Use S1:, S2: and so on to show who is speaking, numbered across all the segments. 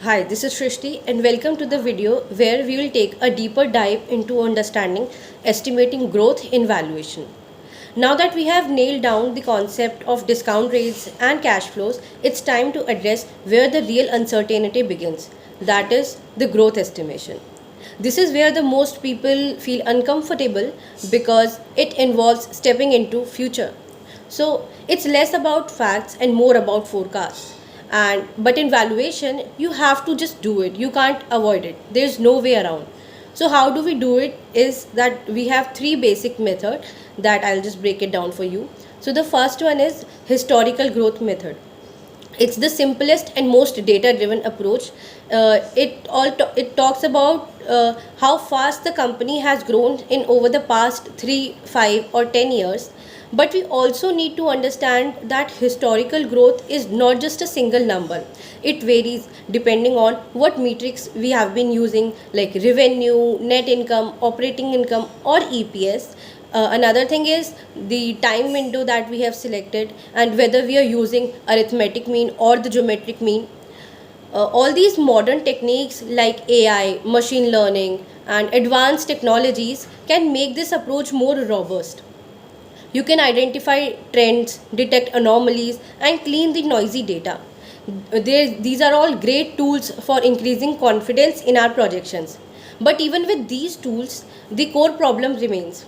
S1: Hi, this is Shrishti and welcome to the video where we will take a deeper dive into understanding estimating growth in valuation. Now that we have nailed down the concept of discount rates and cash flows, it's time to address where the real uncertainty begins. That is the growth estimation. This is where the most people feel uncomfortable because it involves stepping into future. So it's less about facts and more about forecasts. And but in valuation, you have to just do it. You can't avoid it. There's no way around. So how do we do it is that we have three basic methods that I'll just break it down for you. So the first one is historical growth method. It's the simplest and most data driven approach. It talks about how fast the company has grown in over the past 3 5 or 10 years, but we also need to understand that historical growth is not just a single number. It varies depending on what metrics we have been using, like revenue, net income, operating income, or EPS. Another thing is the time window that we have selected and whether we are using arithmetic mean or the geometric mean. All these modern techniques like AI, machine learning, and advanced technologies can make this approach more robust. You can identify trends, detect anomalies, and clean the noisy data. These are all great tools for increasing confidence in our projections. But even with these tools, the core problem remains.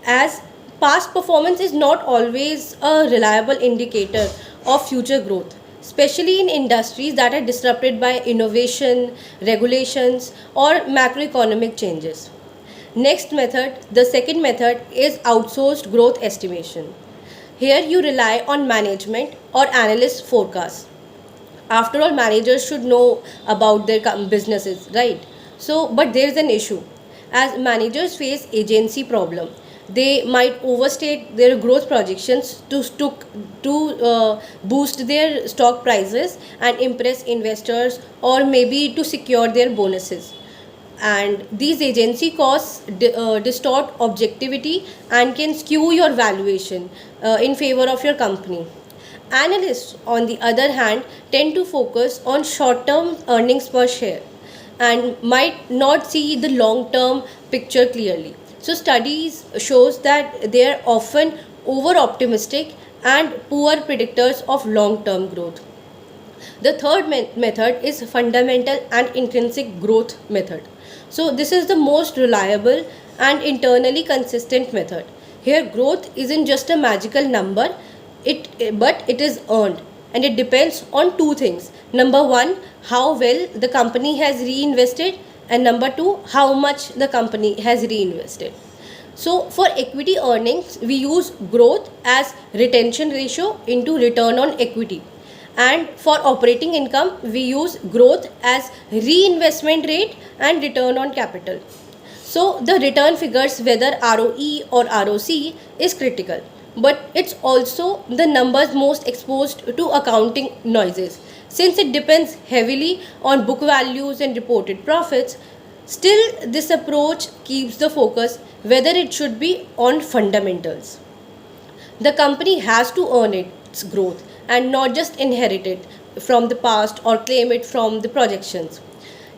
S1: As past performance is not always a reliable indicator of future growth, especially in industries that are disrupted by innovation, regulations, or macroeconomic changes. Next method, the second method is outsourced growth estimation. Here you rely on management or analyst forecasts. After all, managers should know about their businesses, right? So, but there is an issue. As managers face agency problem, they might overstate their growth projections to boost their stock prices and impress investors, or maybe to secure their bonuses. And these agency costs distort objectivity and can skew your valuation in favor of your company. Analysts, on the other hand, tend to focus on short term earnings per share and might not see the long term picture clearly. So studies shows that they are often over optimistic and poor predictors of long term growth. The third method is fundamental and intrinsic growth method. So this is the most reliable and internally consistent method. Here growth isn't just a magical number, but it is earned, and it depends on two things. Number 1, how well the company has reinvested, and number 2, how much the company has reinvested. So for equity earnings, we use growth as retention ratio into return on equity. And for operating income, we use growth as reinvestment rate and return on capital. So the return figures, whether ROE or ROC, is critical, but it's also the numbers most exposed to accounting noises. Since it depends heavily on book values and reported profits, still this approach keeps the focus whether it should be on fundamentals. The company has to earn its growth and not just inherit it from the past or claim it from the projections.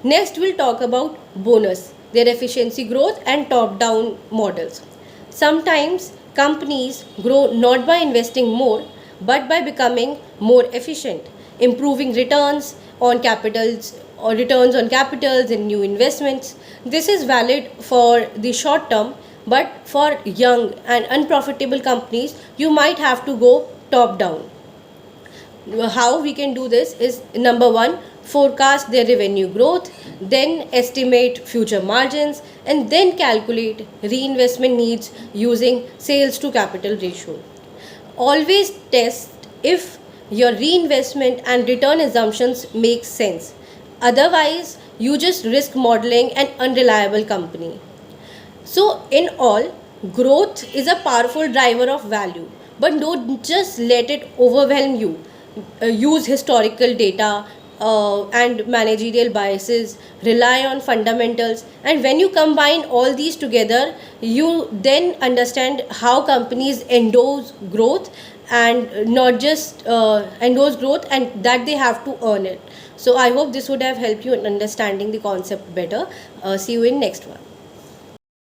S1: Next, we'll talk about bonus, their efficiency growth, and top down models. Sometimes companies grow not by investing more but by becoming more efficient, improving returns on capitals and new investments. This is valid for the short term, but for young and unprofitable companies, you might have to go top down. How we can do this is: number 1, forecast their revenue growth, then estimate future margins, and then calculate reinvestment needs using sales to capital ratio. Always test if your reinvestment and return assumptions make sense. Otherwise, you just risk modeling an unreliable company. So, in all, growth is a powerful driver of value, but don't just let it overwhelm you. Use historical data and managerial biases, rely on fundamentals, and when you combine all these together, you then understand how companies endorse growth and not just endorse growth, and that they have to earn it. So I hope this would have helped you in understanding the concept better. See you in next one.